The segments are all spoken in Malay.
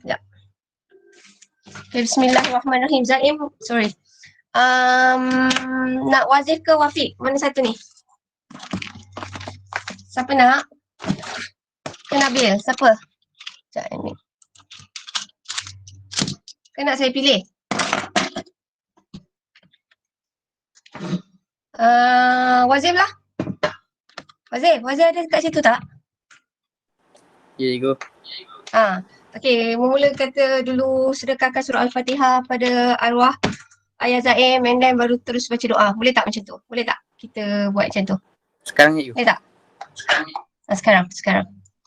Ya. Okay, bismillahirrahmanirrahim. Zaim, sorry. Nak Wazif ke Wafiq? Mana satu ni? Siapa nak? Ke Nabil? Siapa? Sekejap ni. Ke nak saya pilih? Wazif lah. Wazif ada kat situ tak? Yeah, go. Okay, mula kata dulu sedekahkan surah Al-Fatihah pada arwah Ayah Zaim and then baru terus baca doa. Boleh tak macam tu? Boleh tak kita buat macam tu? Sekarang you. Boleh tak? Sekarang.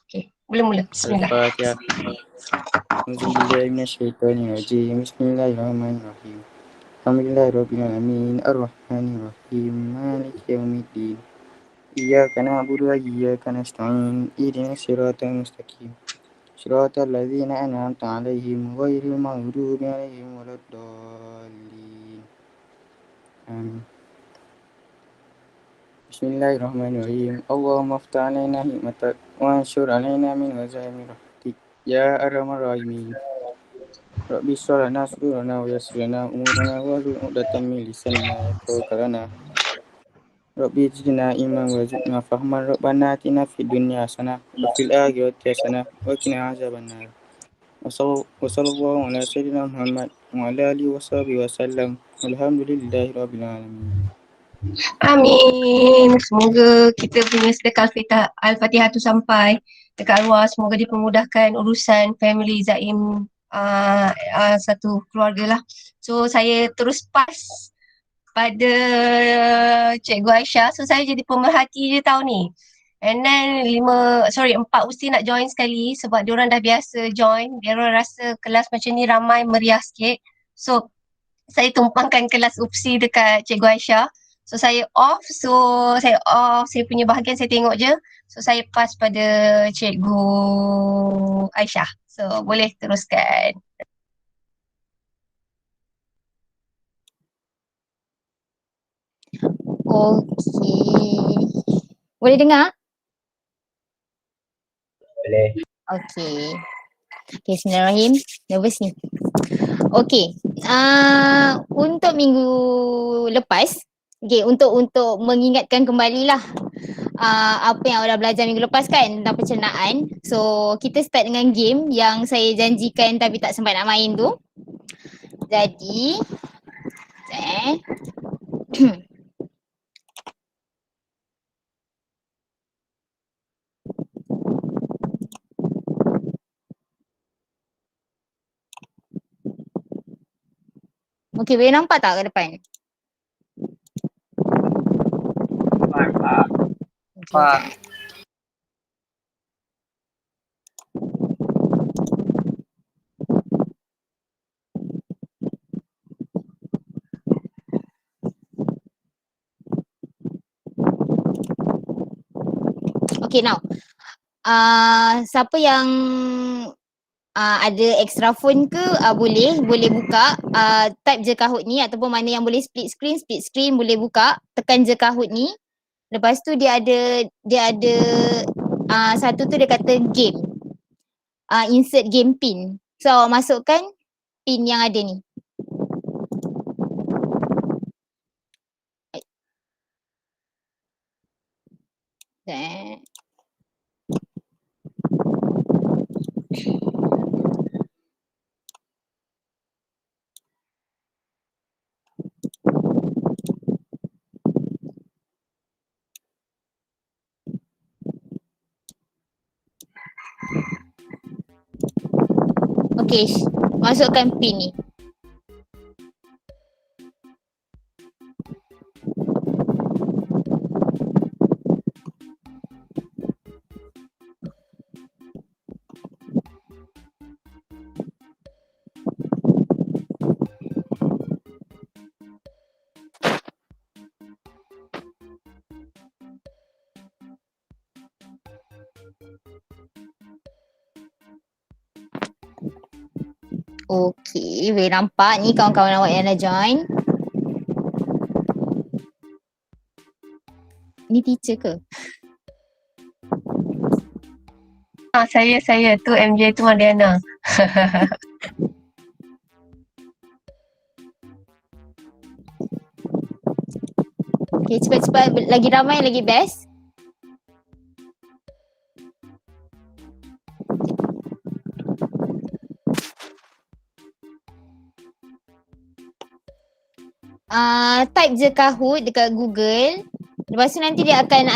Okay, mula. Bismillah. Al-Fatihah. Auzubillahi minasyaitonirrajim. Bismillahirrahmanirrahim. Alhamdulillahirabbil alamin. Arrahmanirrahim. Maliki yaumiddin. Iyyaka na'budu wa iyyaka nasta'in. Ihdinas siratal mustaqim. Siratal ladzina an'amta 'alaihim ghairil maghdubi 'alaihim waladdallin. Amin. Bismillahirrahmanirrahim. Allahumma aftah 'alaina hikmatak wa anshur 'alaina min ghazaimi rahmatik ya arhamar rahimin. Rabbi shrah lana sadrana wa yassir lana umurana wahlul 'uqdatam min lisanina yafqahu qawlana. Rabbi zidna ilman warzuqna fahman. Rabbana atina fid dunya hasanah wa fil akhirati hasanah wa qina azabannar. Wa sallallahu ala sayyidina Muhammad wa ala alihi wa sahbihi wa sallam. Alhamdulillahi rabbil alamin. Amin. Semoga kita punya sedekah Al-Fatihah tu sampai dekat arwah. Semoga dipermudahkan urusan family Zaim satu keluarga lah. So saya terus pass pada Cikgu Aisyah. So saya jadi pemerhati je tahun ni. And then 4 ustaz nak join sekali sebab diorang dah biasa join. Diorang rasa kelas macam ni ramai meriah sikit. So saya tumpangkan kelas UPSI dekat Cikgu Aisyah. So saya off, saya punya bahagian saya tengok je. So saya pass pada Cikgu Aisyah. So boleh teruskan. Okey. Boleh dengar? Boleh. Okey. Bismillahirrahmanirrahim. Nervous ni. Okey. Untuk minggu lepas, untuk mengingatkan kembalilah apa yang awak dah belajar minggu lepas kan tentang pencernaan. So kita start dengan game yang saya janjikan tapi tak sempat nak main tu. Jadi okey, boleh nampak tak ke depan? Nampak. Okay, now siapa yang ada extra phone ke boleh buka, type je Kahoot ni ataupun mana yang boleh split screen boleh buka, tekan je Kahoot ni. Lepas tu dia ada satu tu dia kata game, insert game pin. So awak masukkan pin yang ada ni. Okay, masukkan pin ni. Okay, boleh nampak ni kawan-kawan awak yang dah join. Ni teacher ke? Saya tu MJ tu Mariana. Okay, cepat-cepat. Lagi ramai, lagi best. Type je Kahoot dekat Google. Lepas tu nanti dia akan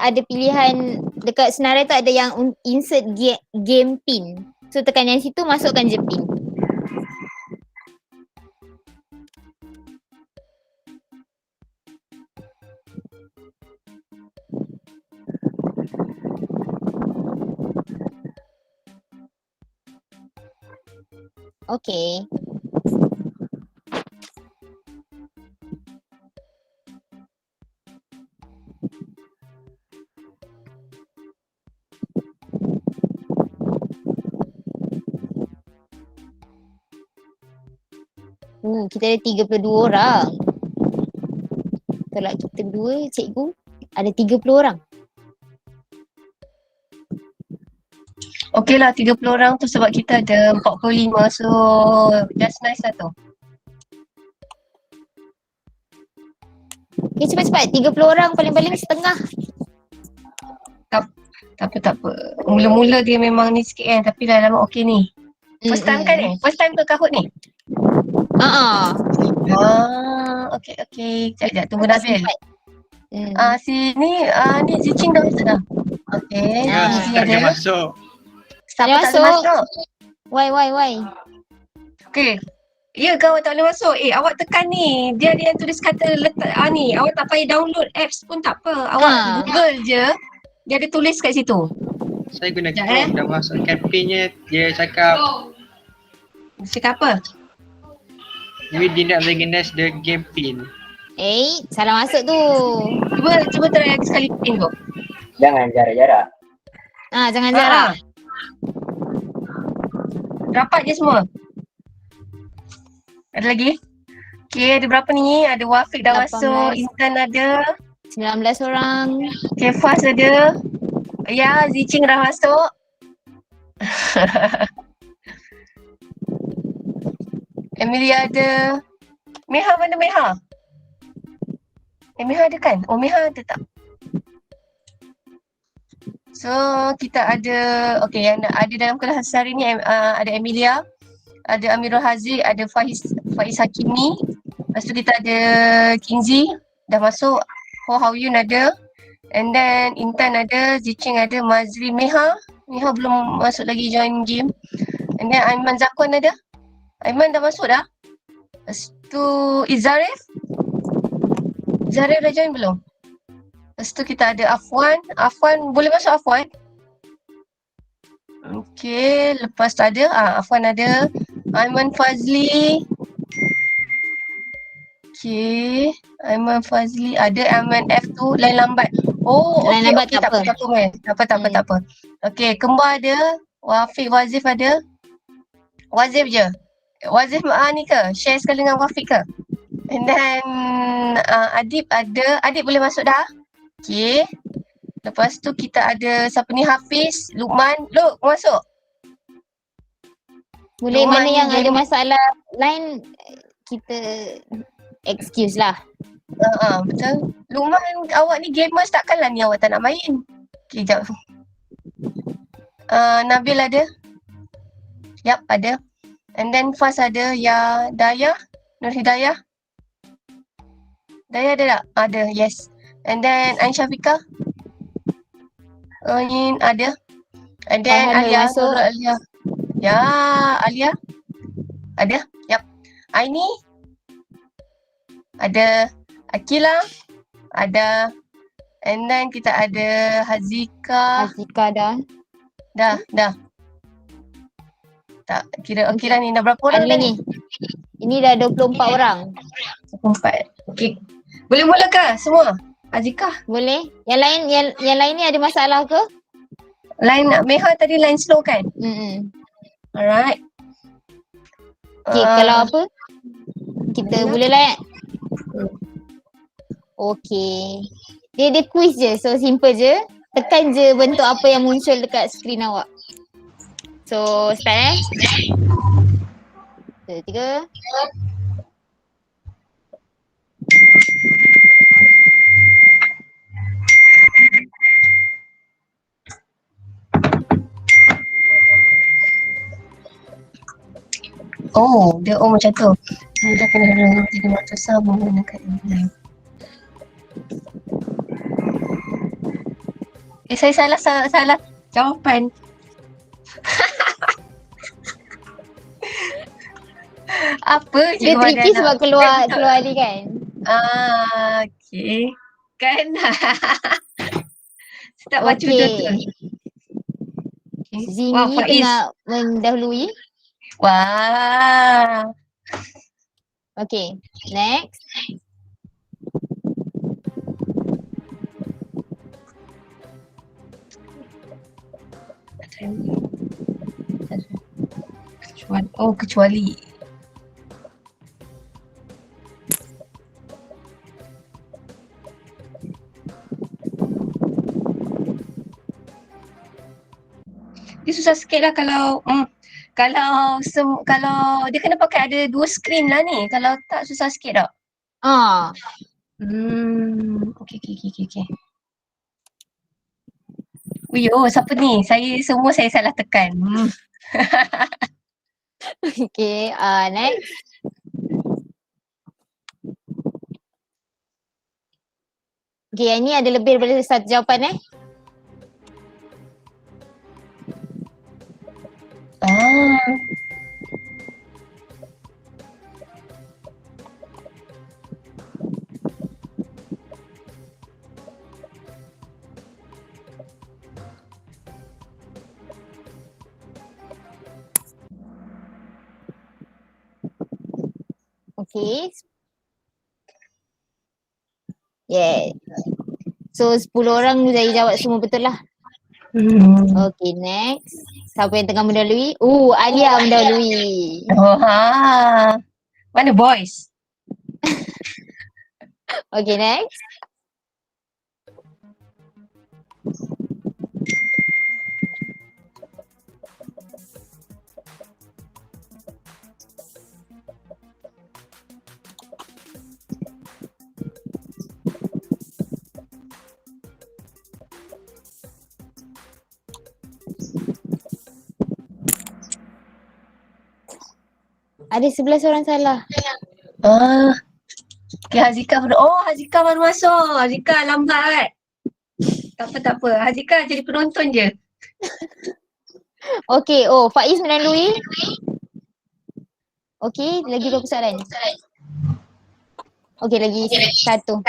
ada pilihan dekat senarai tu ada yang insert game pin. So tekan yang situ, masukkan je pin. Okay. Kita ada 32 orang. Kalau kita berdua, cikgu, ada 30 orang. Okey lah 30 orang tu sebab kita ada 45, so just nice lah tu. Okay, cepat-cepat. 30 orang paling-paling setengah. Tak apa. Mula-mula dia memang ni sikit kan, tapi dah lama okey ni. First time kan ni? First time ke Kahoot ni? Okey. Sekejap tunggu Nabil. Ni Ziqing dah masuk dah. Okey. Ya, Ziqing tak ada. masuk. Siapa tak Masuk. boleh masuk? Why? Okey. Ya ke awak tak boleh masuk? Awak tekan ni. Dia ada yang tulis kata letak ni. Awak tak payah download apps pun tak apa. Awak Google je. Dia ada tulis kat situ. Saya guna Sekejap, Chrome dah masuk campaign-nya. Dia cakap Cakap apa? we did not recognize the game pin. Salah masuk tu. Cuba try lagi sekali pin tu. Jangan jarak-jarak. Jangan jarak. Rapat je semua. Ada lagi? Okay, ada berapa ni? Ada Wafiq dah 18. masuk, Intan ada, 19 orang. Kefas ada. Ya, Ziqing dah masuk. Emilia ada. Meha mana Meha? Meha ada kan? Oh Meha ada tak? So kita ada, okay yang ada dalam kelas hari ni ada Emilia, ada Amirul Haziq, ada Faiz Hakimi. Lepas tu kita ada Kinzi dah masuk, Ho Haoyun ada, and then Intan ada, Ziqing ada, Mazri, Meha belum masuk lagi join game, and then Aiman Zakwan ada. Aiman dah masuk dah. Lepas tu Izarif dah join belum? Lepas tu kita ada Afwan boleh masuk Afwan? Okay, lepas tu ada Afwan ada, Aiman Fazli. Okay, Aiman Fazli ada, Aiman F tu lain lambat. Lain lambat okay, tak apa. Tak apa. Okay, Kembar ada, Wafiq, Wazif ada. Wazif je. Wazif ni ke? Share sekali dengan Wafiq ke? And then Adib ada. Adib boleh masuk dah? Okay. Lepas tu kita ada siapa ni? Hafiz, Luqman. Luk, masuk. Boleh, Luqman mana ni yang ada game- masalah lain, kita excuse lah. Betul. Luqman, awak ni gamers takkanlah ni awak tak nak main. Okay, jap. Nabil ada. Yap, ada. And then Faz ada, ya Daya, Nur Hidayah. Daya ada tak? Ada, yes. And then Ain Syafiqah. Ada. And then Farhan Alia, masuk. Nurul Alia. Ya, Alia. Ada, yap. Aini. Ada. Akila. Ada. And then kita ada Hazika. Azika dah. Dah. Tak, kira ni dah berapa orang Ada lagi. Ini dah 24 orang. 4. Okey. Boleh mula ke semua? Azika. Boleh? Yang lain ni ada masalah ke? Line Meha tadi line slow kan? Alright. Okay, kalau apa? Kita mula lah. Okay. Dia quiz je, so simple je. Tekan je bentuk apa yang muncul dekat skrin awak. So start 1, 2, 3. Oh, dia macam tu. Dia kena dengar tiga waktu sama menggunakan English. Saya salah jawapan. Apa je Dia tricky sebab keluar ni kan. Okay. Kan? Tak baca Okay. betul-betul. Okay. Wah, Zini Faiz. tengah mendahului. Wah. Okay, next. Kecuali. Dia susah sikit lah kalau kalau dia kena pakai ada 2 skrin lah ni. Kalau tak susah sikit tak? Okay. Siapa ni? Semua saya salah tekan. Okay, next. Okay, yang ni ada lebih daripada satu jawapan Okay. Yeah. So 10 orang saya jawab semua betul lah. Okay, next. Siapa yang tengah mendahului? Alia mendahului. Mana boys? Okay, next. Ada 11 orang salah. Okay, Hazika baru masuk. Hazika lambat. Tak apa. Hazika jadi penonton je. Okay, Faiz mendahului. Okay, lagi berapa soalan? Okay, lagi satu.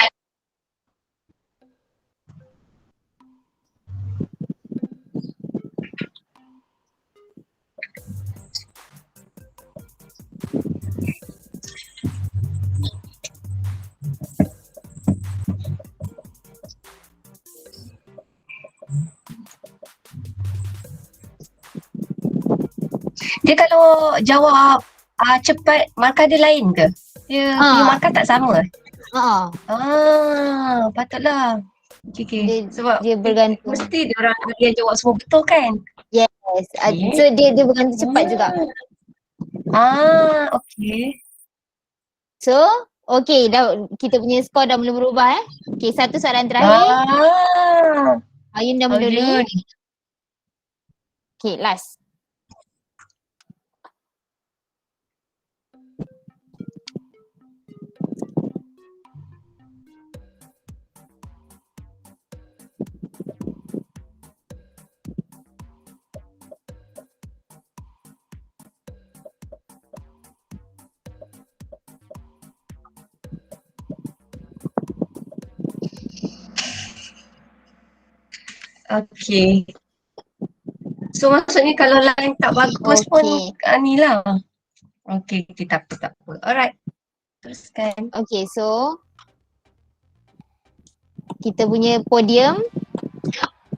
Dia kalau jawab cepat, markah dia lain ke? Dia punya markah tak sama? Patutlah. Okay. Sebab dia bergantung. mesti dia orang yang jawab semua betul kan? Yes. So dia bergantung cepat juga. Okay. So, okay, kita punya skor dah mula berubah Okay, satu soalan terakhir. Ayun dah mendahului. Okay, last. Okay. So maksudnya kalau line tak bagus pun ni lah. Okay, tak apa. Alright. Teruskan. Okay, so kita punya podium.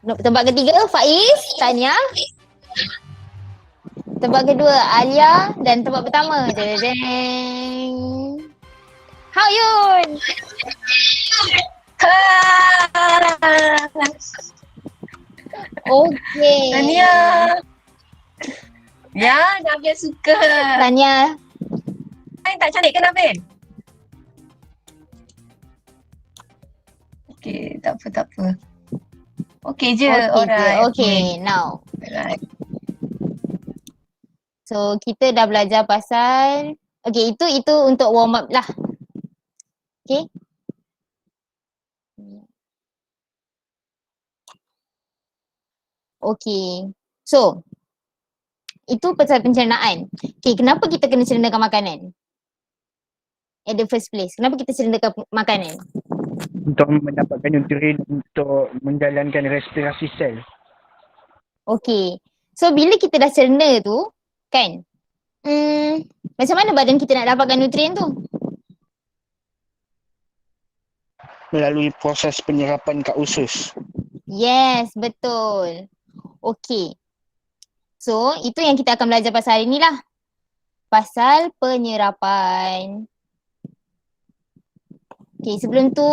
Tempat ketiga Faiz, Tania. Tempat kedua Alia dan tempat pertama Hayun. Okay. Tania. Ya, Nabil suka. Tanya. Tak cantik ke Nabil? Okay, tak apa, tak apa. Okay je, Okay je. alright. Okay, now. Alright. So kita dah belajar pasal, okay, itu untuk warm up lah. Okay. Okay. So, itu pasal pencernaan. Okay, kenapa kita kena cernakan makanan? At the first place. Kenapa kita cernakan makanan? Untuk mendapatkan nutrien untuk menjalankan respirasi sel. Okay. So, bila kita dah cerna tu, kan? Macam mana badan kita nak dapatkan nutrien tu? Melalui proses penyerapan kat usus. Yes, betul. Okay. So, itu yang kita akan belajar pasal hari ni lah. Pasal penyerapan. Okay, sebelum tu,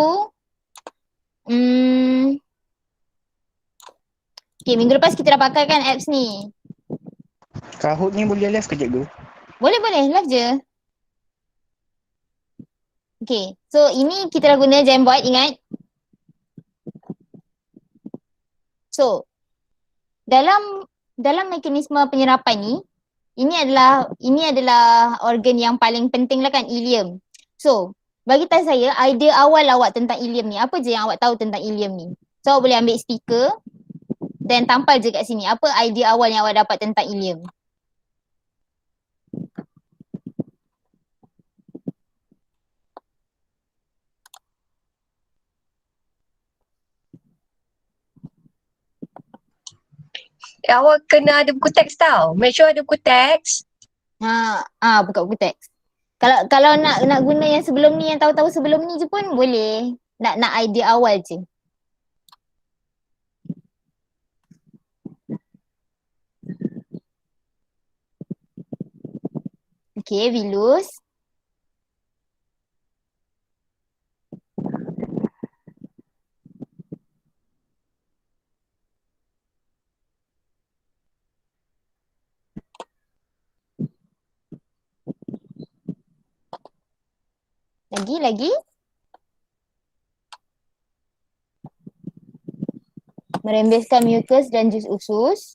okay, minggu lepas kita dah pakai kan apps ni. Kahoot ni boleh live kejap dulu. Boleh, live je. Okay, so ini kita dah guna Jamboard, ingat? So, dalam mekanisme penyerapan ni, ini adalah organ yang paling penting lah kan, ileum. So, bagi tahu saya, idea awal awak tentang ileum ni, apa je yang awak tahu tentang ileum ni? So, awak boleh ambil stiker dan tampal je kat sini. Apa idea awal yang awak dapat tentang ileum? Awak kena ada buku teks tau. Make sure ada buku teks. Buka buku teks. Kalau nak guna yang sebelum ni, yang tahu-tahu sebelum ni je pun boleh. Nak idea awal je. Okay, Vilus. Lagi. Merembeskan mucus dan jus usus.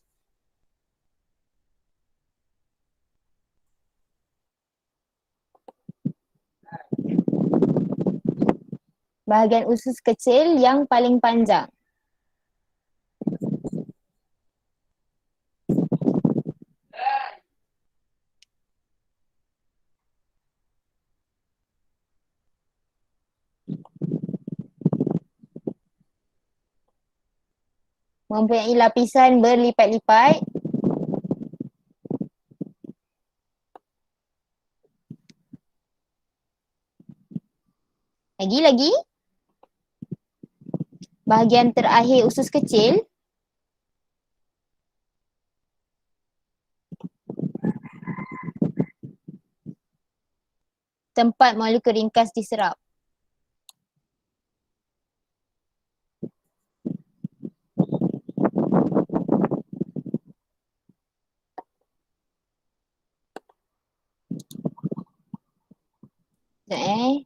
Bahagian usus kecil yang paling panjang. Mempunyai lapisan berlipat-lipat. Lagi. Bahagian terakhir usus kecil. Tempat molekul ringkas diserap.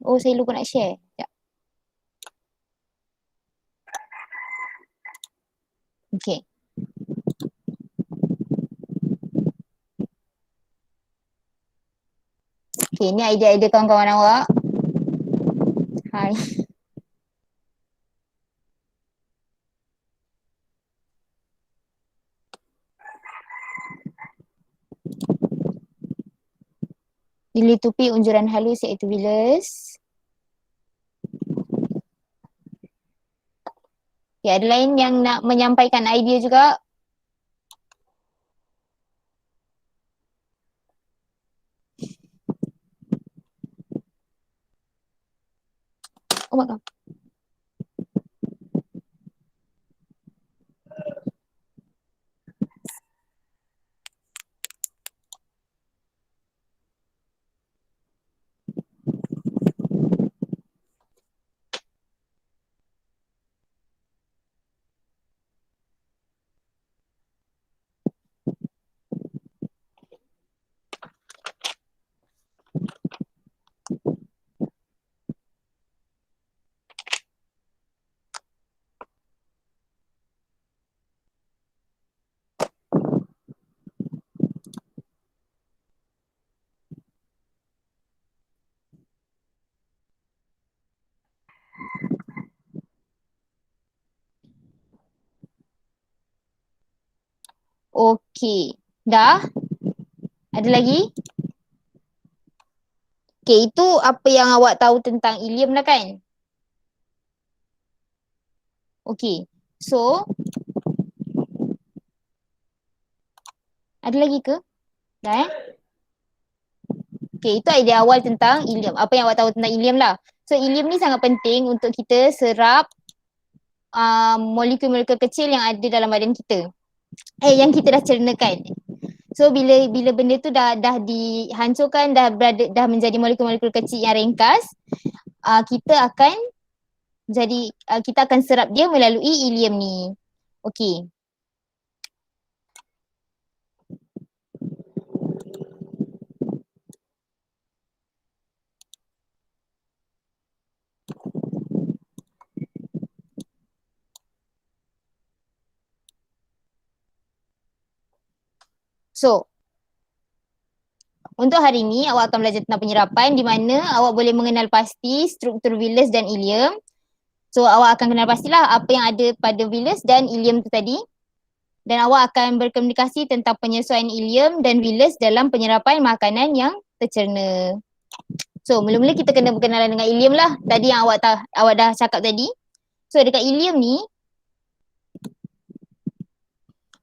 Oh, saya lupa nak share. Sekejap. Okay. Okay, ni idea-idea kawan-kawan awak. Hai. Dilitupi unjuran halus iaitu vilus. Okay, ada lain yang nak menyampaikan idea juga? Oh my god. Okey. Dah? Ada lagi? Okey, itu apa yang awak tahu tentang ileum lah kan? Okey. So, ada lagi ke? Dah Okey, itu idea awal tentang ileum. Apa yang awak tahu tentang ileum lah. So, ileum ni sangat penting untuk kita serap molekul-molekul kecil yang ada dalam badan kita. Yang kita dah cernakan. So bila benda tu dah dihancurkan, dah menjadi molekul-molekul kecil yang ringkas, kita akan serap dia melalui ileum ni. Okey. So, untuk hari ini awak akan belajar tentang penyerapan di mana awak boleh mengenal pasti struktur villus dan ileum. So, awak akan kenal pastilah apa yang ada pada villus dan ileum tu tadi. Dan awak akan berkomunikasi tentang penyesuaian ileum dan villus dalam penyerapan makanan yang tercerna. So, mula-mula kita kena berkenalan dengan ileum lah. Tadi yang awak dah cakap tadi. So, dekat ileum ni,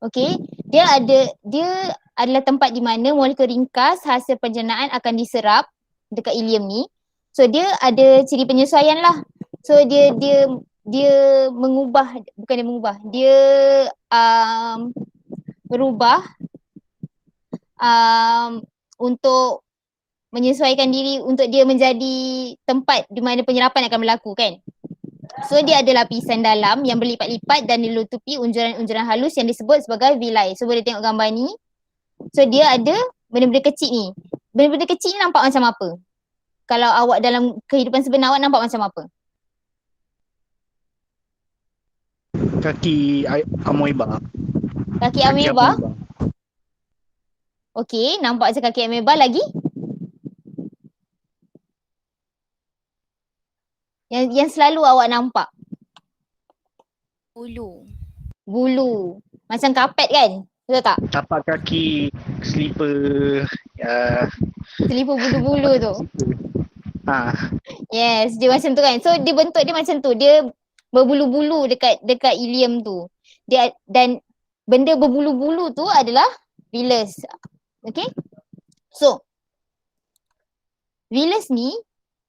okey, dia adalah tempat di mana molekul ringkas hasil pencernaan akan diserap dekat ileum ni. So dia ada ciri penyesuaian lah. So dia berubah untuk menyesuaikan diri untuk dia menjadi tempat di mana penyerapan akan berlaku kan. So dia ada lapisan dalam yang berlipat-lipat dan dilutupi unjuran-unjuran halus yang disebut sebagai villi. So boleh tengok gambar ni. So dia ada benda-benda kecil ni. Benda-benda kecil ni nampak macam apa? Kalau awak dalam kehidupan sebenar awak nampak macam apa? Kaki amoeba. Kaki ameba. Okey, nampak macam kaki ameba lagi? Yang selalu awak nampak. Bulu. Macam kapet kan? Betul tak? Tapak kaki, slipper, Selipar bulu-bulu tu. Yes, dia macam tu kan. So dia bentuk dia macam tu. Dia berbulu-bulu dekat ileum tu. Dan benda berbulu-bulu tu adalah villus. Okay? So, villus ni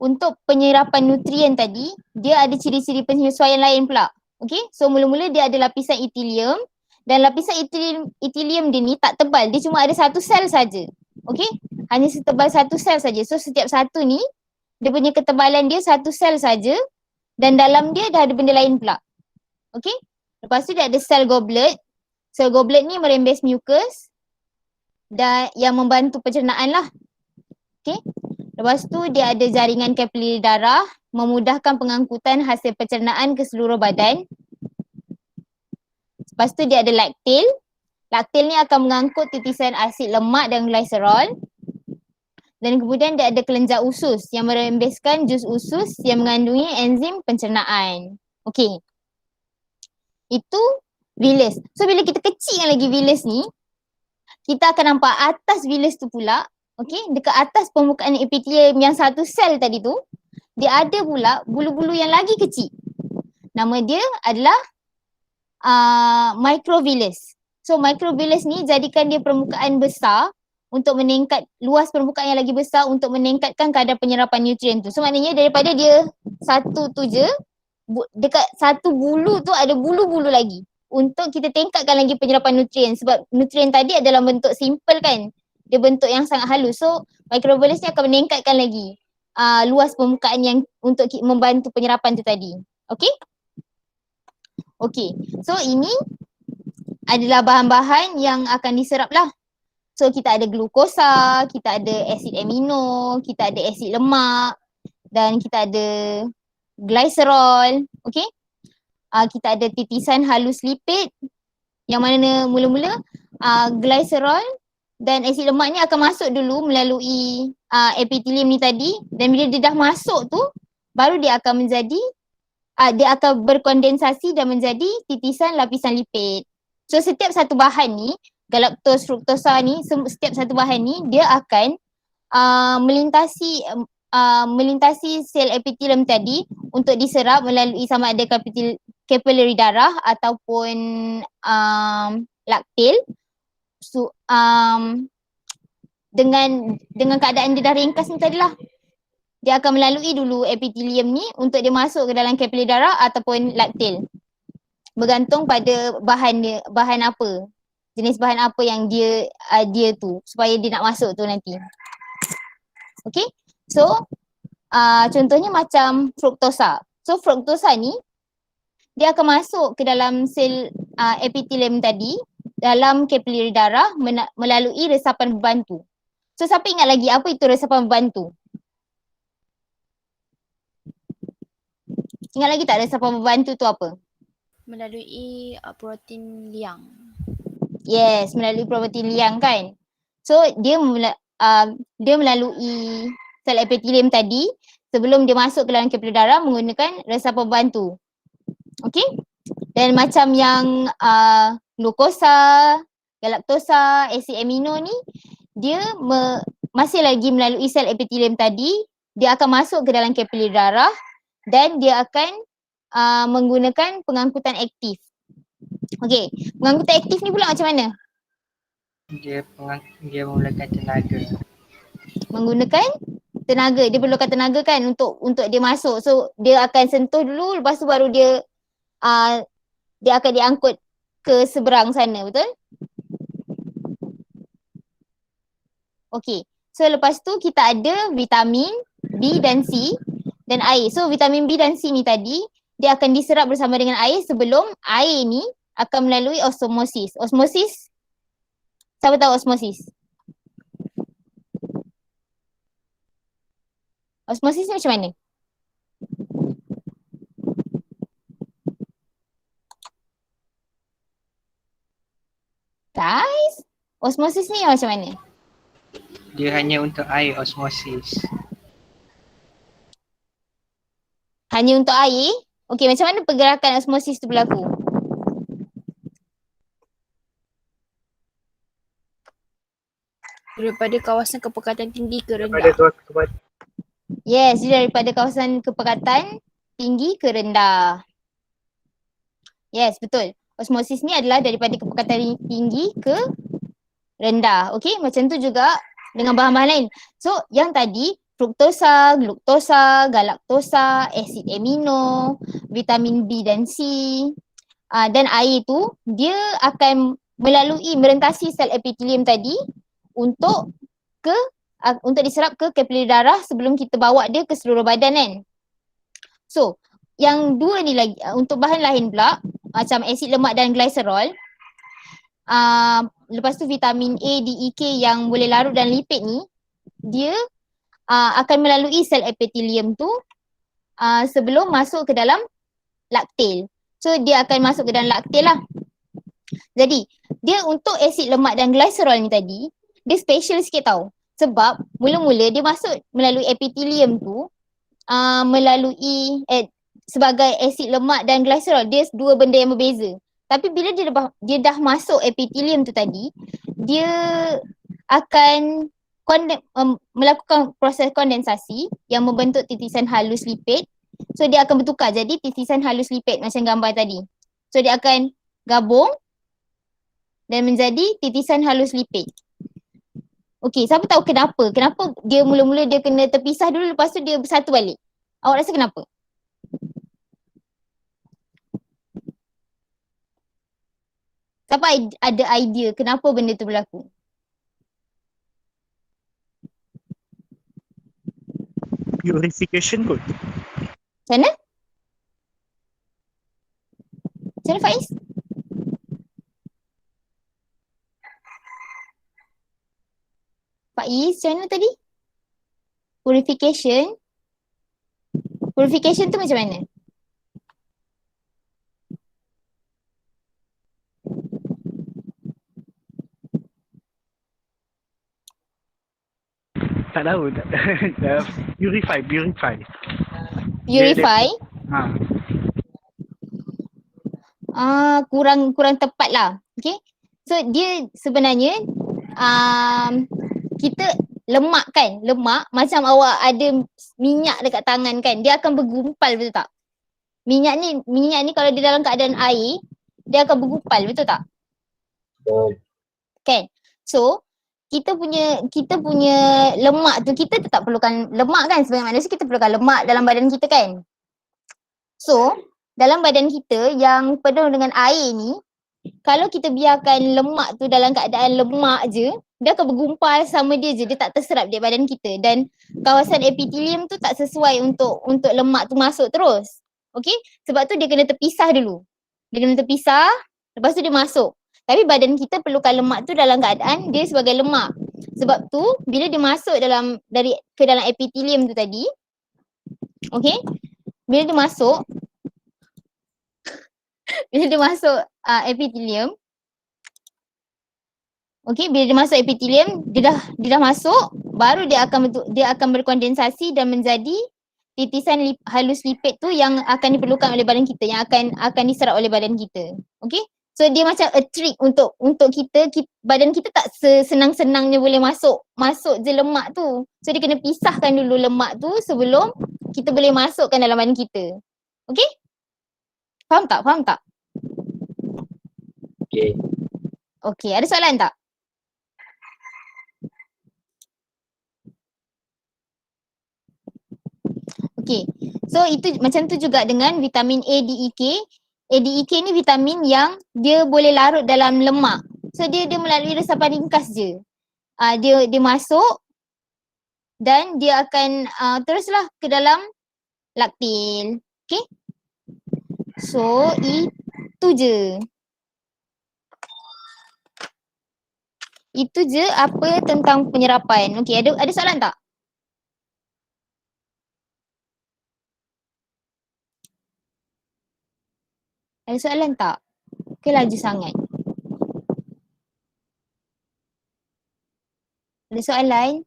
untuk penyerapan nutrien tadi, dia ada ciri-ciri penyesuaian lain pula. Okay? So mula-mula dia ada lapisan epithelium dan lapisan epithelium dia ni tak tebal. Dia cuma ada satu sel saja. Okay? Hanya setebal satu sel saja. So setiap satu ni, dia punya ketebalan dia satu sel saja dan dalam dia dah ada benda lain pula. Okay? Lepas tu dia ada sel goblet. Sel goblet ni merembes mucus dan yang membantu pencernaan lah. Okay? Lepas tu dia ada jaringan kapilari darah memudahkan pengangkutan hasil pencernaan ke seluruh badan. Lepas tu dia ada laktil. Laktil ni akan mengangkut titisan asid lemak dan glycerol. Dan kemudian dia ada kelenjar usus yang merembeskan jus usus yang mengandungi enzim pencernaan. Okey. Itu villus. So bila kita kecilkan lagi villus ni, kita akan nampak atas villus tu pula, okey, dekat atas permukaan epithelium yang satu sel tadi tu, dia ada pula bulu-bulu yang lagi kecil. Nama dia adalah microvillus. So microvillus ni jadikan dia permukaan besar untuk meningkat luas permukaan yang lagi besar untuk meningkatkan kadar penyerapan nutrien tu. So maknanya daripada dia satu tu je, dekat satu bulu tu ada bulu-bulu lagi untuk kita tingkatkan lagi penyerapan nutrien sebab nutrien tadi adalah bentuk simple kan. Dia bentuk yang sangat halus. So microvillus ni akan meningkatkan lagi luas permukaan yang untuk membantu penyerapan tu tadi. Okay? Okay. So ini adalah bahan-bahan yang akan diserap lah. So kita ada glukosa, kita ada asid amino, kita ada asid lemak dan kita ada glycerol. Okay? Kita ada titisan halus lipid yang mana mula-mula glycerol dan asid lemak ni akan masuk dulu melalui epithelium ni tadi dan bila dia dah masuk tu baru dia akan menjadi dia akan berkondensasi dan menjadi titisan lapisan lipid. So setiap satu bahan ni galactose, fruktosa ni, setiap satu bahan ni dia akan melintasi sel epitelium tadi untuk diserap melalui sama ada capillary darah ataupun laktil. So, dengan keadaan dia dah ringkas ni tadilah, dia akan melalui dulu epitelium ni untuk dia masuk ke dalam capillary darah ataupun laktil. Bergantung pada bahan apa, jenis bahan apa yang dia tu supaya dia nak masuk tu nanti. Okay, so contohnya macam fruktosa. So fruktosa ni dia akan masuk ke dalam sel epitelium tadi dalam capillary darah melalui resapan berbantu. So siapa ingat lagi apa itu resapan berbantu? Ingat lagi tak resapan berbantu tu apa? Melalui protein liang. Yes, melalui protein liang kan. So dia melalui sel epitelium tadi sebelum dia masuk ke dalam capillary darah menggunakan resapan berbantu. Okay? Dan macam yang glukosa, galaktosa, asid amino ni, dia masih lagi melalui sel epitelium tadi, dia akan masuk ke dalam capillary darah dan dia akan menggunakan pengangkutan aktif. Okay, pengangkutan aktif ni pula macam mana? Dia menggunakan tenaga. Menggunakan tenaga, dia perlukan tenaga kan untuk dia masuk. So dia akan sentuh dulu, lepas tu baru dia akan diangkut ke seberang sana, betul? Okay, so lepas tu kita ada vitamin B dan C dan air. So vitamin B dan C ni tadi dia akan diserap bersama dengan air sebelum air ni akan melalui osmosis. Osmosis, siapa tahu osmosis? Osmosis ni macam mana? Guys, osmosis ni macam mana? Dia hanya untuk air osmosis. Hanya untuk air? Okey, macam mana pergerakan osmosis tu berlaku? Daripada kawasan kepekatan tinggi ke rendah. Yes, dia daripada kawasan kepekatan tinggi ke rendah. Yes, betul. Osmosis ni adalah daripada kepekatan tinggi ke rendah. Okey, macam tu juga dengan bahan-bahan lain. So, yang tadi fruktosa, gluktosa, galaktosa, asid amino, vitamin B dan C dan air tu dia akan merentasi sel epitelium tadi untuk diserap ke capillary darah sebelum kita bawa dia ke seluruh badan kan. So, yang dua ni lagi untuk bahan lain pula macam asid lemak dan glycerol. Lepas tu vitamin A, D, E, K yang boleh larut dan lipid ni dia akan melalui sel epitelium tu sebelum masuk ke dalam laktil. So dia akan masuk ke dalam laktil lah. Jadi dia untuk asid lemak dan glycerol ni tadi dia special sikit tau. Sebab mula-mula dia masuk melalui epitelium tu sebagai asid lemak dan glycerol, dia dua benda yang berbeza. Tapi bila dia dah masuk epitelium tu tadi, dia akan melakukan proses kondensasi yang membentuk titisan halus lipid. So dia akan bertukar jadi titisan halus lipid macam gambar tadi. So dia akan gabung dan menjadi titisan halus lipid. Okey, siapa tahu kenapa? Kenapa dia mula-mula dia kena terpisah dulu lepas tu dia bersatu balik? Awak rasa kenapa? Siapa ada idea kenapa benda tu berlaku? Purification kot. Macam mana? Macam mana Faiz? Faiz, macam mana tadi? Purification? Purification tu macam mana? Tak tahu. Purify. Purify? Ha. Kurang tepat lah. Okay. So dia sebenarnya kita lemak kan, lemak macam awak ada minyak dekat tangan kan, dia akan bergumpal, betul tak? Minyak ni kalau di dalam keadaan air, dia akan bergumpal, betul tak? Betul. Kan? So kita punya lemak tu, kita tetap perlukan lemak kan, sebagai manusia kita perlukan lemak dalam badan kita kan. So dalam badan kita yang penuh dengan air ni, kalau kita biarkan lemak tu dalam keadaan lemak je, dia akan bergumpal sama dia je, dia tak terserap di badan kita, dan kawasan epitelium tu tak sesuai untuk lemak tu masuk terus. Okay, sebab tu dia kena terpisah dulu. Dia kena terpisah, lepas tu dia masuk. Tapi badan kita perlukan lemak tu dalam keadaan dia sebagai lemak. Sebab tu bila dia masuk ke dalam epitelium tu tadi, okay, bila dia masuk epitelium, okay, bila dia masuk epitelium, dia dah masuk, baru dia akan berkondensasi dan menjadi titisan halus lipid tu yang akan diperlukan oleh badan kita, yang akan diserap oleh badan kita. Okay, so dia macam a trick untuk kita, badan kita tak senang-senangnya boleh masuk je lemak tu. So dia kena pisahkan dulu lemak tu sebelum kita boleh masukkan dalam badan kita. Okay, faham tak? Okay. Okay, ada soalan tak? Okay, so itu macam tu juga dengan vitamin A, D, E, K. A, D, E, K ni vitamin yang dia boleh larut dalam lemak. So dia melalui resapan ringkas je. Dia masuk dan dia akan teruslah ke dalam laktil. Okay, so itu je. Itu je apa tentang penyerapan. Okay, ada soalan tak? Ada soalan tak? Ke laju sangat? Ada soalan?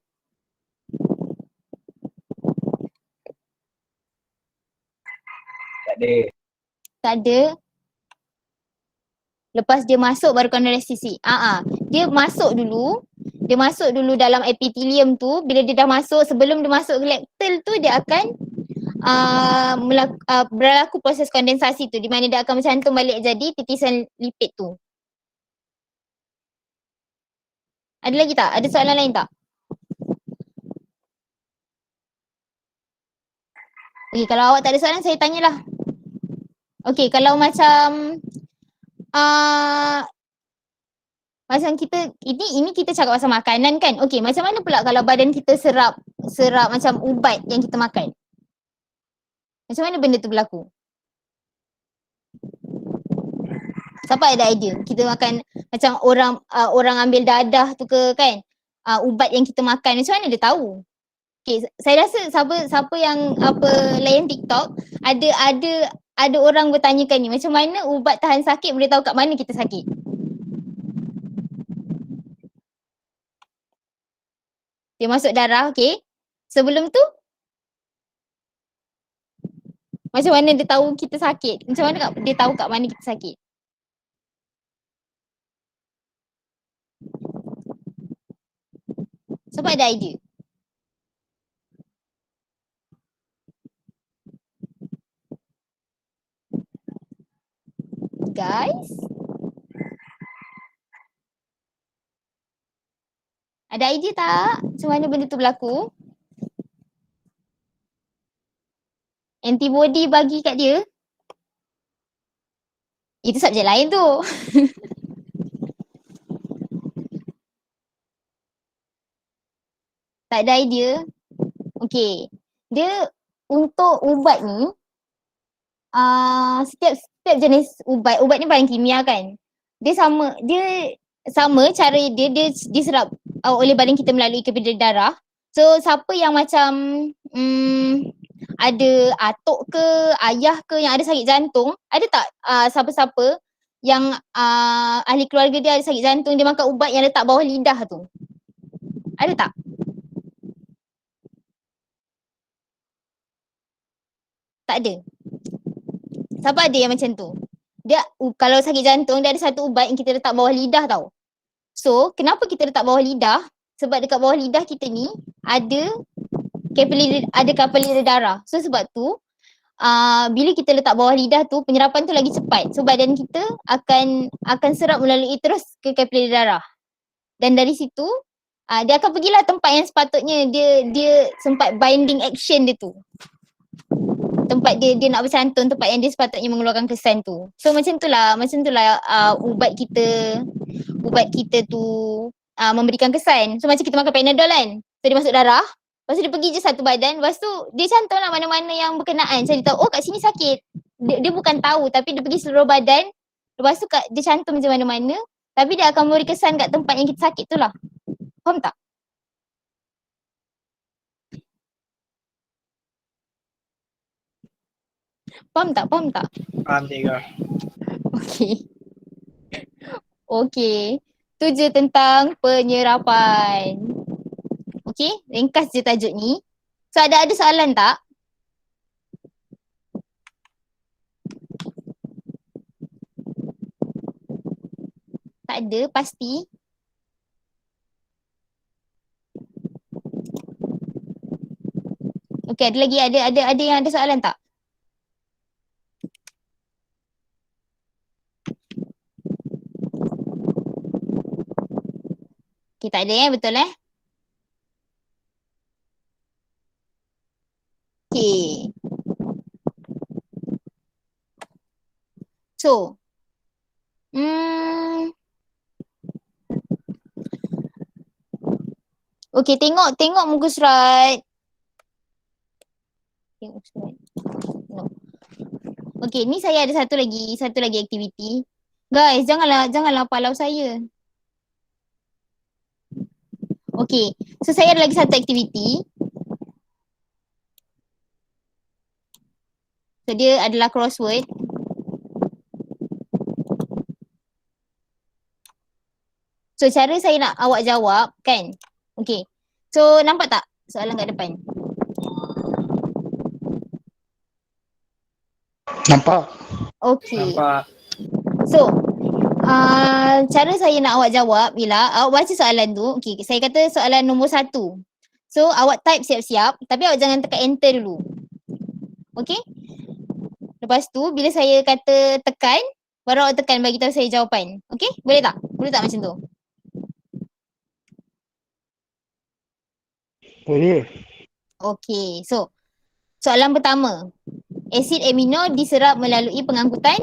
Tak ada. Tak ada? Lepas dia masuk baru kondensasi. Dia masuk dulu dalam epitelium tu. Bila dia dah masuk, sebelum dia masuk ke laktil tu, dia akan berlaku proses kondensasi tu, di mana dia akan mencantum balik jadi titisan lipid tu. Ada lagi tak? Ada soalan lain tak? Okay, kalau awak tak ada soalan, saya tanyalah. Okay, kalau macam macam kita, ini kita cakap pasal makanan kan. Okay, macam mana pula kalau badan kita serap macam ubat yang kita makan? Macam mana benda tu berlaku? Siapa ada idea? Kita makan macam orang ambil dadah tu ke kan? Ubat yang kita makan, macam mana dia tahu? Okay, saya rasa siapa yang layan TikTok, ada orang bertanyakan ni, macam mana ubat tahan sakit boleh tahu kat mana kita sakit? Dia masuk darah, okay. Sebelum tu, macam mana dia tahu kita sakit? Macam mana dia tahu kat mana kita sakit? Siapa ada idea? Guys? Ada idea tak? Macam mana benda tu berlaku? Antibody bagi kat dia? Itu subjek lain tu. Tak ada idea? Okay. Dia untuk ubat ni, setiap jenis ubat ni bahan kimia kan. Dia sama cara dia diserap oleh badan kita melalui kepiting darah. So siapa yang macam ada atuk ke, ayah ke yang ada sakit jantung, ada tak siapa-siapa yang ahli keluarga dia ada sakit jantung, dia makan ubat yang letak bawah lidah tu? Ada tak? Tak ada. Siapa ada yang macam tu? Kalau sakit jantung dia ada satu ubat yang kita letak bawah lidah tau. So, kenapa kita letak bawah lidah? Sebab dekat bawah lidah kita ni ada kapilari darah. So sebab tu bila kita letak bawah lidah tu penyerapan tu lagi cepat. So badan kita akan serap melalui terus ke kapilari darah. Dan dari situ dia akan pergilah tempat yang sepatutnya dia sempat binding action dia tu. Tempat dia nak bercantum, tempat yang dia sepatutnya mengeluarkan kesan tu. So macam tu lah ubat kita tu memberikan kesan. So macam kita makan Panadol kan. So dia masuk darah. Lepas tu dia pergi je satu badan. Lepas tu dia cantum lah mana-mana yang berkenaan. So dia tahu kat sini sakit. Dia bukan tahu tapi dia pergi seluruh badan. Lepas tu dia cantum je mana-mana. Tapi dia akan memberi kesan kat tempat yang kita sakit tu lah. Faham tak? Faham tak? Faham cikgu. Okay. Tu je tentang penyerapan. Okay, ringkas je tajuk ni. So ada soalan tak? Tak ada, pasti. Okay, ada lagi ada yang ada soalan tak? Okay, tak ada betul Okay. So, okay, tengok muka surat. Tengok surat. No. Okay, ni saya ada satu lagi aktiviti. Guys, janganlah palau saya. Okay, so saya ada lagi satu aktiviti. So dia adalah crossword. So cara saya nak awak jawab kan. Okay. So nampak tak soalan kat depan? Nampak? Okay. Nampak. So cara saya nak awak jawab bila awak baca soalan tu. Okay, saya kata soalan nombor 1. So awak type siap-siap tapi awak jangan tekan enter dulu. Okay. Lepas tu bila saya kata tekan, baru awak tekan bagi tahu saya jawapan. Okay? Boleh tak? Boleh tak macam tu? Boleh. Okay. So soalan pertama. Asid amino diserap melalui pengangkutan.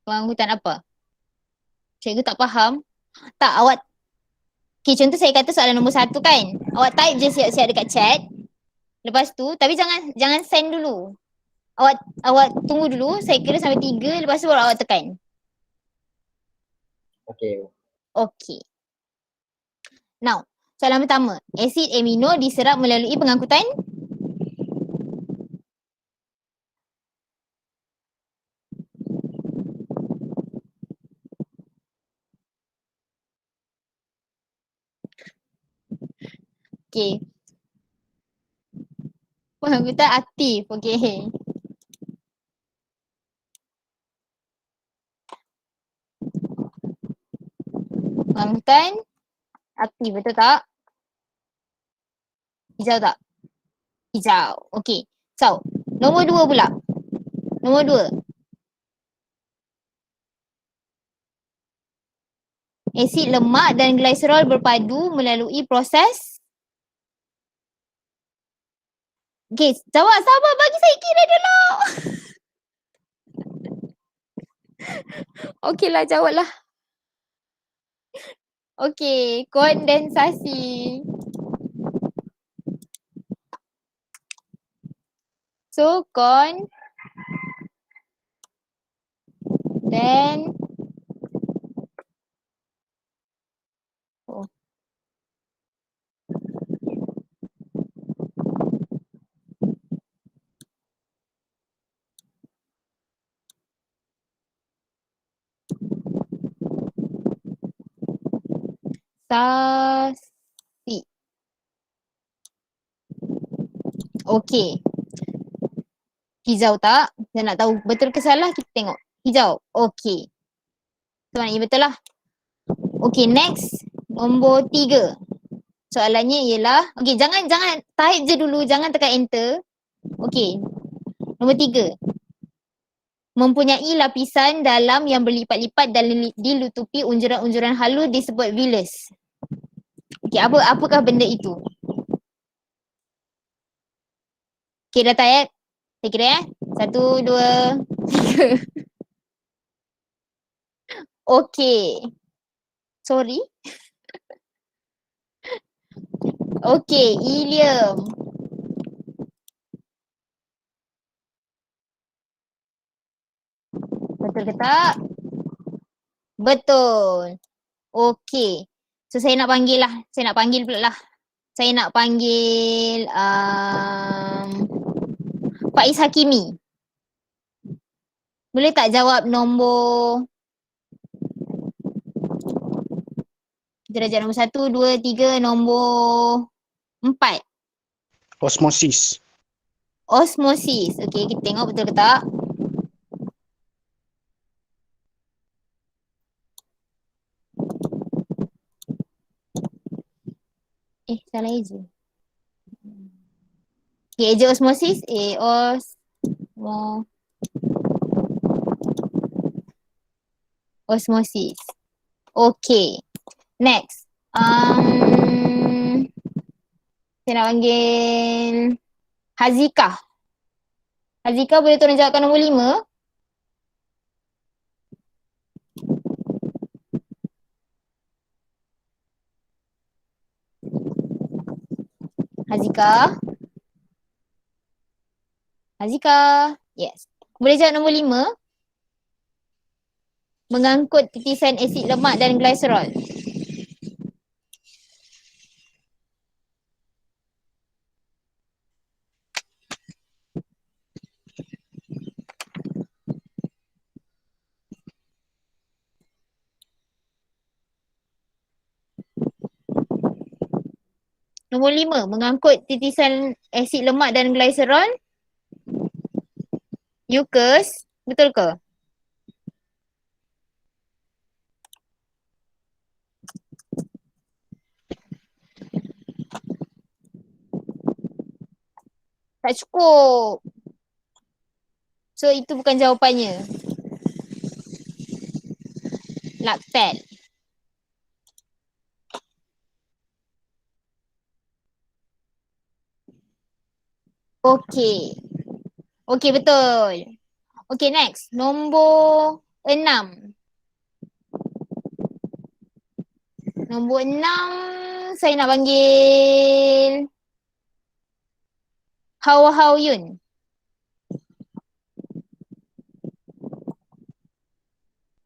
Pengangkutan apa? Cikgu tak faham. Tak, awak. Okay, contoh saya kata soalan nombor 1 kan. Awak type je siap-siap dekat chat. Lepas tu, tapi jangan send dulu. Awak tunggu dulu, saya kira sampai 3, lepas tu baru awak tekan. Okay. Okay. Now, soalan pertama. Asid amino diserap melalui pengangkutan. Okay. Pengangkutan aktif. Okay. Pengangkutan aktif, betul tak? Hijau tak? Hijau. Okay. So, nombor 2 pula. Nombor 2. Asid lemak dan gliserol berpadu melalui proses. Okay, jawab, sabar, bagi saya kira dulu. Okay lah, jawab lah. Okay, kondensasi. So, then sasi. Okey. Hijau tak? Saya nak tahu betul ke salah, kita tengok. Hijau. Okey. So maknanya betul lah. Okey, next. Nombor 3. Soalannya ialah, okey, jangan type je dulu, jangan tekan enter. Okey. Nombor 3. Mempunyai lapisan dalam yang berlipat-lipat dan dilutupi unjuran-unjuran halus disebut villus. Okey, apakah benda itu? Okey, dah type. Saya kira 1, 2, 3. Okey. Sorry. Okey, ilium. Betul ke tak? Betul. Okey. So saya nak panggil lah. Saya nak panggil pula lah. Saya nak panggil Faiz Hakimi. Boleh tak jawab nombor, kita dah jawab nombor 1, 2, 3, nombor 4. Osmosis. Osmosis. Okey, kita tengok betul ke tak? Salah eja. Okay, eja osmosis. Osmosis. Okay. Next. Saya nak panggil Hazika. Hazika, boleh tolong jawabkan nombor 5? Hazika. Hazika. Yes. Boleh jawab nombor 5? Mengangkut titisan asid lemak dan glycerol. Nombor 5, mengangkut titisan asid lemak dan glycerol. Mucus, betul ke? Tak cukup. So itu bukan jawapannya. Lactal. Okey. Okey, betul. Okey, next. Nombor 6. Nombor 6, saya nak panggil Hao Yun.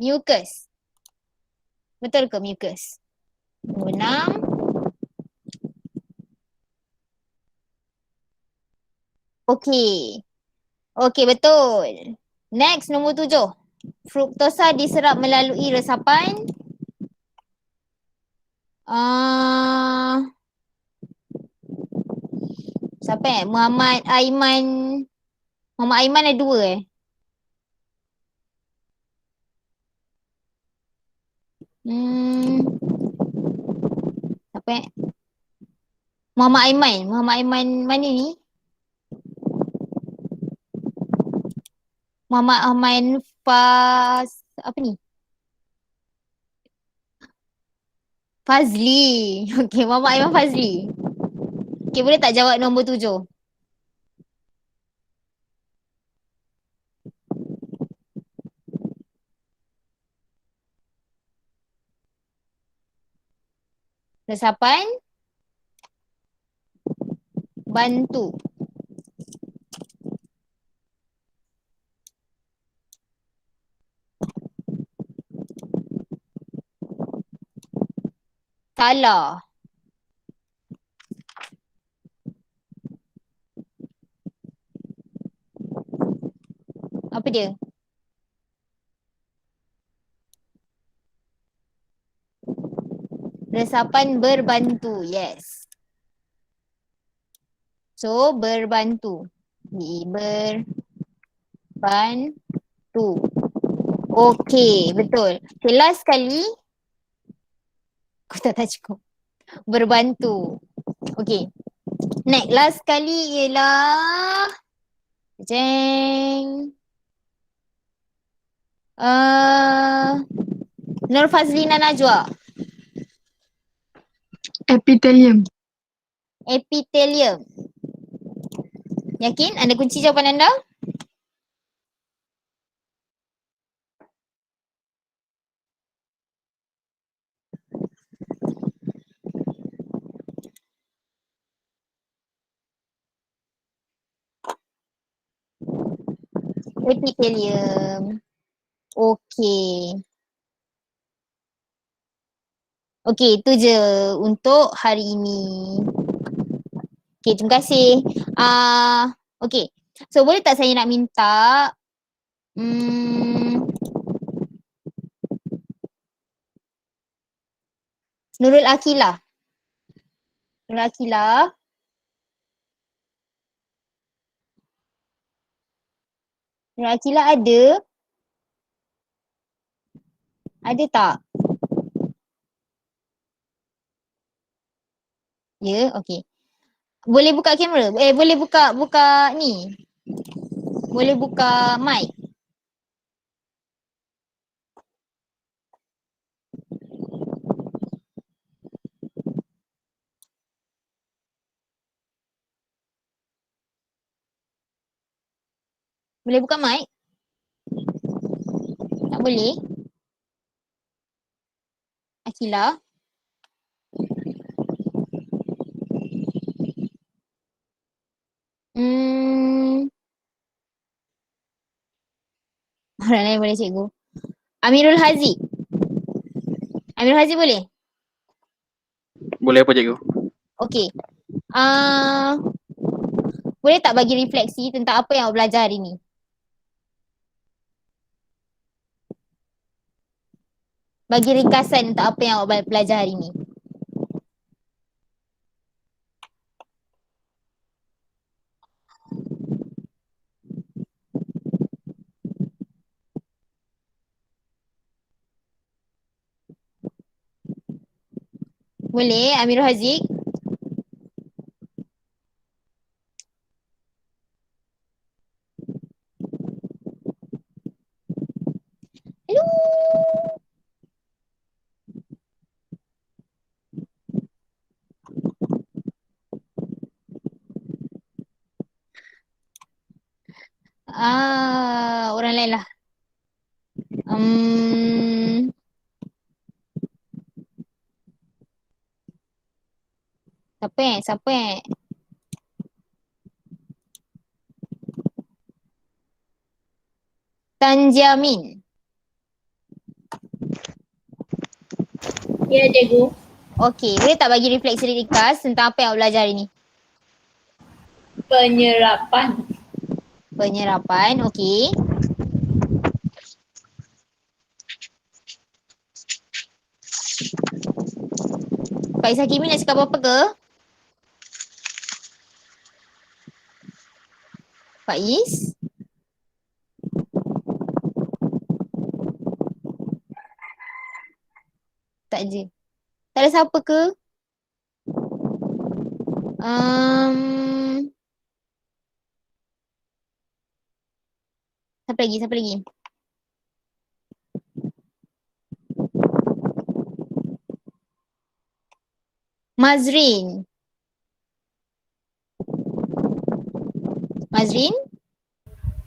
Mucus. Betul ke mucus? Nombor 6. Okey. Okey, betul. Next, nombor 7. Fruktosa diserap melalui resapan. Siapa Muhammad Aiman. Muhammad Aiman ada 2 Siapa Muhammad Aiman. Muhammad Aiman mana ni? Muhammad Aiman apa ni? Fazli. Okey, Muhammad Aiman Fazli. Okey, boleh tak jawab nombor 7? Resapan bantu. Salah. Apa dia? Resapan berbantu. Yes. So berbantu. Berbantu. Okay, betul. Okay, last kali. Aku tak cukup. Berbantu. Okay. Next, last kali ialah jeng. Nur Fazlina Najwa. Epithelium. Epithelium. Yakin? Anda kunci jawapan anda? Epithelium. Okay. Okay, itu je untuk hari ini. Okay, terima kasih. Okay. So, boleh tak saya nak minta Nurul Akilah. Nurul Akilah. Nurul Akilah ada? Ada tak? Ya, okay. Boleh buka kamera? Boleh buka ni. Boleh buka mic. Boleh buka mic? Tak boleh? Akilah. Orang lain boleh cikgu. Amirul Haziq. Amirul Haziq boleh? Boleh apa cikgu? Okey. Boleh tak bagi refleksi tentang apa yang awak belajar hari ni? Bagi ringkasan tentang apa yang awak belajar hari ni. Boleh, Amirul Haziq? Hello. Orang lain lah. Siapa? Tanjamin. Ya, cikgu. Okey, boleh tak bagi refleksi ringkas tentang apa yang awak belajar hari ni? Penyerapan. Penyerapan, okey. Pak Ishakimi nak cakap apa-apa ke? Pak Is? Tak je. Tak ada siapa ke? Siapa lagi? Mazrin.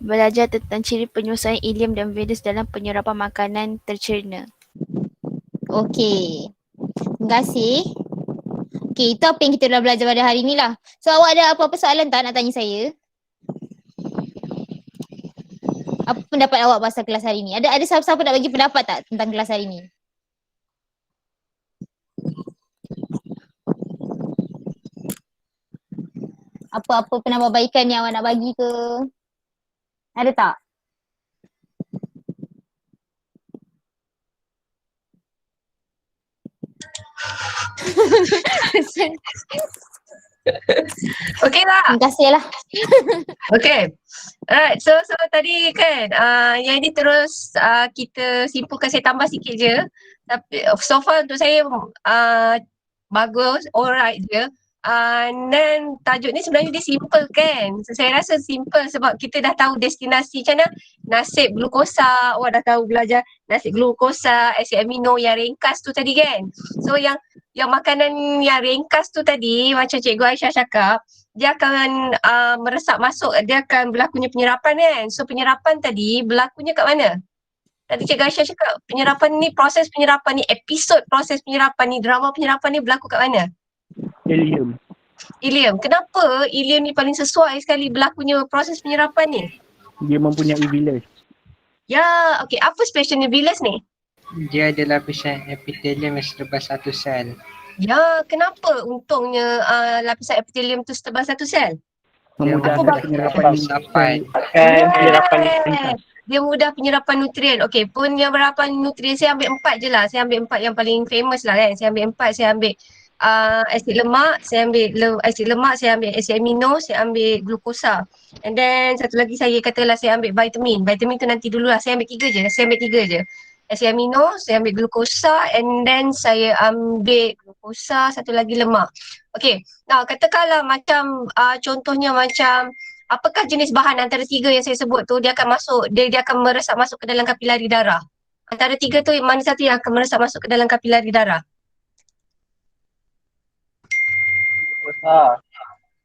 Belajar tentang ciri penyelesaian ileum dan venous dalam penyerapan makanan tercerna. Okey. Terima kasih. Okey, itu apa yang kita dah belajar pada hari ni lah. So, awak ada apa-apa soalan tak nak tanya saya? Apa pendapat awak pasal kelas hari ni? Ada siapa-siapa nak bagi pendapat tak tentang kelas hari ni? Apa-apa penambahbaikan yang awak nak bagi ke? Ada tak? Okay lah. Terima kasih lah. Okay. Alright. So tadi kan yang ini terus kita simpulkan, saya tambah sikit je. Tapi so far untuk saya bagus, alright je. Dan tajuk ni sebenarnya dia simple kan. So, saya rasa simple sebab kita dah tahu destinasi macam mana. Nasib glukosa, awak dah tahu belajar nasib glukosa, asid amino yang ringkas tu tadi kan. So yang makanan yang ringkas tu tadi macam Cikgu Aisyah cakap, dia akan meresap masuk, dia akan berlakunya penyerapan kan. So penyerapan tadi berlakunya kat mana? Tadi Cikgu Aisyah cakap penyerapan ni, proses penyerapan ni, episod proses penyerapan ni, drama penyerapan ni berlaku kat mana? Ileum. Ileum. Kenapa ileum ni paling sesuai sekali berlakunya proses penyerapan ni? Dia mempunyai villus. Ya, okey. Apa specialnya villus ni? Dia ada lapisan epithelium yang setebal satu sel. Ya, kenapa untungnya lapisan epithelium tu setebal satu sel? Memudahkan penyerapan Sampai Akan penyerapan Dia mudah penyerapan nutrien. Okey, penyerapan nutrien saya ambil 4 je lah. Saya ambil 4 yang paling famous lah kan. Saya ambil 4, saya ambil asid lemak, saya ambil asid lemak, saya ambil asid amino, saya ambil glukosa. And then satu lagi saya katalah saya ambil vitamin. Vitamin tu nanti dulu lah. Saya ambil 3 je. Saya ambil 3 je. Asid amino, saya ambil glukosa, and then saya ambil glukosa, satu lagi lemak. Okey. Nah, katakanlah macam contohnya macam apakah jenis bahan antara 3 yang saya sebut tu, dia akan masuk, dia akan meresap masuk ke dalam kapilari darah. Antara 3 tu mana satu yang akan meresap masuk ke dalam kapilari darah?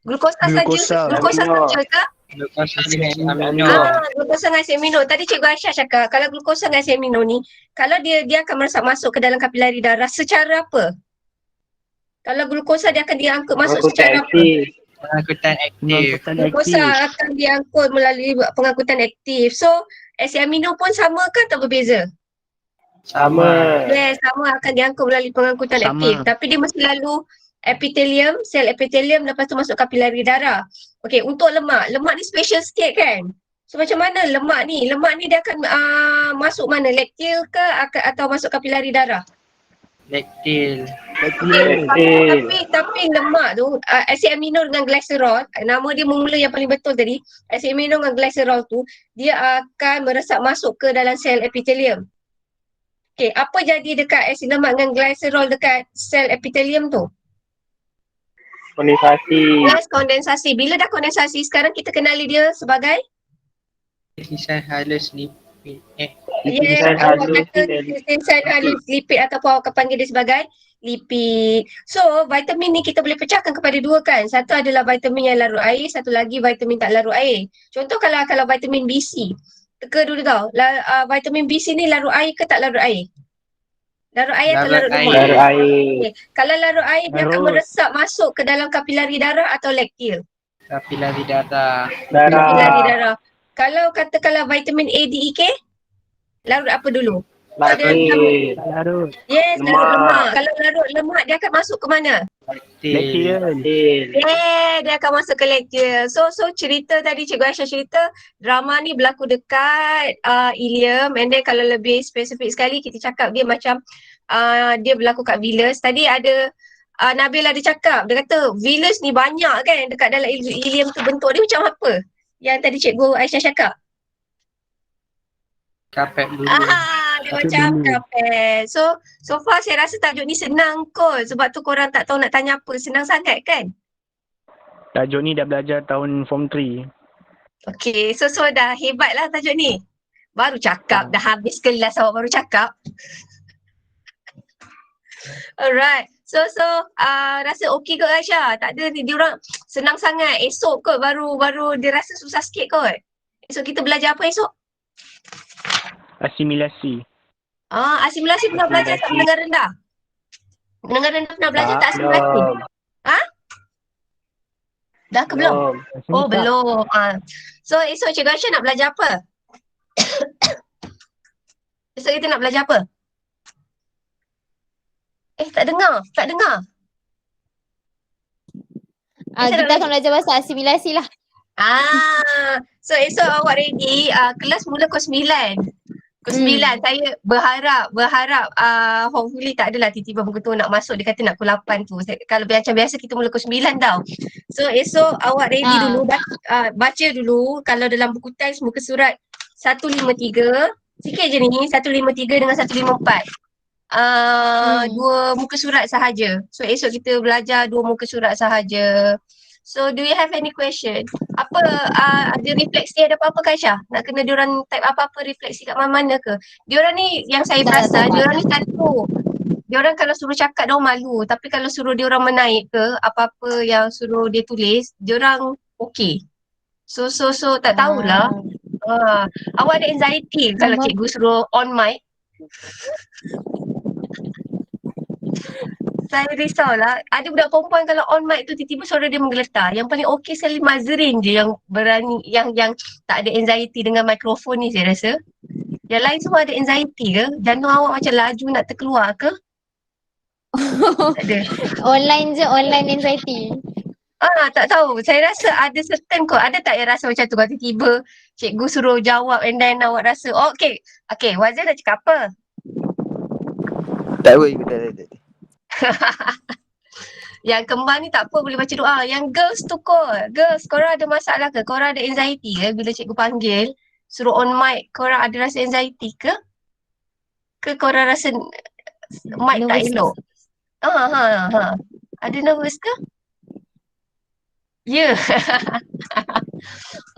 Glukosa saja. Glukosa saja ke? glukosa dengan amino. Glukosa dengan asid amino. Tadi Cikgu Aisyah cakap kalau glukosa dengan asid amino ni, kalau dia akan meresap masuk ke dalam kapilari darah secara apa? Kalau glukosa dia akan diangkut masuk secara apa? Pengangkutan aktif. Glukosa akan diangkut melalui pengangkutan aktif. So, asid amino pun sama ke atau berbeza? Sama. Yes, sama, akan diangkut melalui pengangkutan Sama. aktif. Tapi dia mesti lalu epithelium, sel epithelium, lepas tu masuk kapilari darah. Okey, untuk lemak ni special sikit kan? So macam mana lemak ni? Lemak ni dia akan masuk mana? Laktil ke atau masuk kapilari darah? Laktil. Tapi lemak tu asid amino dengan glycerol, nama dia mula yang paling betul tadi, asid amino dengan glycerol tu dia akan meresap masuk ke dalam sel epithelium. Okey, apa jadi dekat asid lemak dengan glycerol dekat sel epithelium tu? Kondensasi. Yes, kondensasi. Bila dah kondensasi, sekarang kita kenali dia sebagai Lapisan halus lipid. yes, awak kata lapisan halus lipid ataupun awak panggil dia sebagai lipid. So, vitamin ni kita boleh pecahkan kepada 2 kan. Satu adalah vitamin yang larut air, satu lagi vitamin tak larut air. Contoh kalau vitamin BC. Teka dulu tau. Vitamin BC ni larut air ke tak larut air? Larut air atau larut lemak? Larut air. Okay. Kalau larut air, dia akan meresap masuk ke dalam kapilari darah atau laktil? Kapilari darah. Kapilari darah. Kalau katakanlah vitamin A, D, E, K, larut apa dulu? Larut. Yes, larut lemak. Kalau larut lemak, dia akan masuk ke mana? Laktil. Yeah, dia akan masuk ke laktil. So cerita tadi Cikgu Aisyah cerita, drama ni berlaku dekat ileum, and then kalau lebih spesifik sekali kita cakap dia macam dia berlaku kat villus. Tadi ada Nabil ada cakap, dia kata villus ni banyak kan dekat dalam ileum tu, bentuk dia macam apa? Yang tadi Cikgu Aisyah cakap. Kapet bulu. Dia macam kapet. So far saya rasa tajuk ni senang kot. Sebab tu korang tak tahu nak tanya apa. Senang sangat kan? Tajuk ni dah belajar tahun form 3. Okay, so dah hebat lah tajuk ni. Baru cakap, dah habis kelas awak baru cakap. Alright. So rasa okey kot Aisyah? Tak ada ni, diorang senang sangat. Esok kot baru dia rasa susah sikit kot. Esok kita belajar apa esok? Asimilasi. Asimilasi pernah belajar tak mendengar rendah? Mendengar rendah pernah belajar tak asimilasi? Dah ke belum? Oh belum. So esok Cikgu Aisyah nak belajar apa? Esok kita nak belajar apa? Tak dengar. Kita akan belajar bahasa asimilasi lah. So esok awak ready, kelas mula pukul 9. Pukul 9 saya berharap hopefully tak adalah tiba-tiba muka tu nak masuk dia kata nak pukul 8 tu. Kalau macam biasa kita mula pukul 9 tau. So esok awak ready dulu baca dulu kalau dalam buku teks muka surat 153 sikit je ni 153 dengan 154. Dua muka surat sahaja. So esok kita belajar dua muka surat sahaja. So do you have any question? Apa ada refleksi ada apa-apa ke Aisyah? Nak kena diorang type apa-apa refleksi kat mana-mana ke? Diorang ni yang saya perasan diorang ni satu. Diorang kalau suruh cakap diorang malu, tapi kalau suruh diorang menaik ke apa-apa yang suruh dia tulis, diorang okey. So tak tahulah. Awak ada anxiety kalau cikgu suruh on mic? Saya risaulah. Ada budak perempuan kalau on mic tu tiba-tiba suara dia menggeletar. Yang paling okey sekali Mazrin je yang berani, yang tak ada anxiety dengan mikrofon ni saya rasa. Yang lain semua ada anxiety ke? Jantung awak macam laju nak terkeluar ke? Tak ada. Online anxiety. Tak tahu. Saya rasa ada certain kot. Ada tak yang rasa macam tu? Kalau tiba-tiba cikgu suruh jawab and then awak rasa, oh, okay. Okay, Wazir dah cakap apa? Tak boleh, tak. Yang kembar ni tak apa boleh baca doa. Yang girls tu girls, korang ada masalah ke? Korang ada anxiety ke bila cikgu panggil suruh on mic? Korang ada rasa anxiety ke? Ke korang rasa mic tak elok? Ada nervous ke? Ya.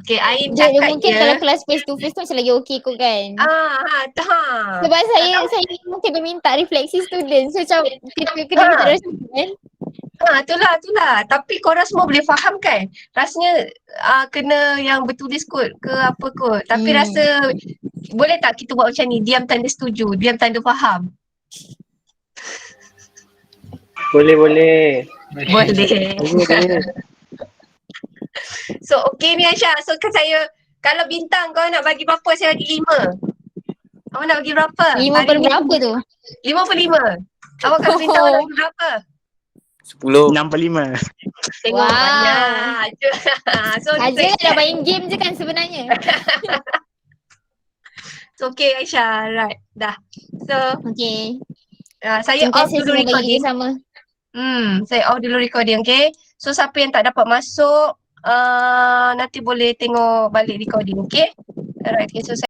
Okay, Ain cakap mungkin kalau kelas face to face tu macam lagi okey kot kan. Sebab saya mungkin dia minta refleksi student. So macam kita kena minta respon kan. Itulah. Tapi korang semua boleh faham kan? Rasanya kena yang bertulis kot ke apa kot. Tapi rasa boleh tak kita buat macam ni? Diam tanda setuju, diam tanda faham. Boleh. Boleh. So okay ni Aisyah. So saya kalau bintang kau nak bagi berapa saya bagi 5. Awak nak bagi berapa? 5 per berapa tu? 5/5. Awak kalau bintang nak bagi berapa? 10. 6/5. Tengok banyak. So Aja dah main game je kan sebenarnya. So okay Aisyah. Right. Dah. So Okay. saya Terima off kasih dulu semua bagi recording. sama. Saya off dulu recording, okay? So siapa yang tak dapat masuk nanti boleh tengok balik recording, okay? Alright, okay, so